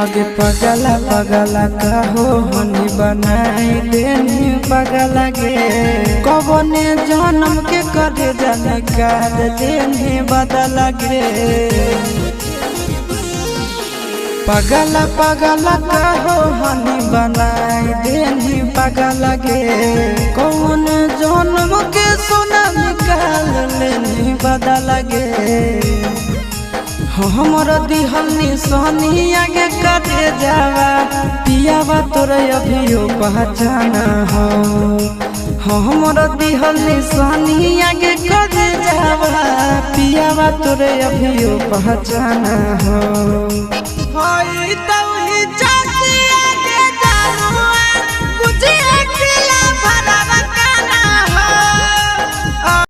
आगे पगला पगला कहो हनी बनाई देनी पगला गे कबने जन्म के करे जाने काद देनी बदला गे पगला पगला कहो हनी बनाई देनी पगला गे कौन जन्म के सोना निकाल लेनी बदला गे हमर दिहल निशानी आगे करे जावा पियावा तोरे अभियो पहचाना हो हमर दिहल निशानी आगे करे जावा पियावा तोरे अभियो पहचाना हो।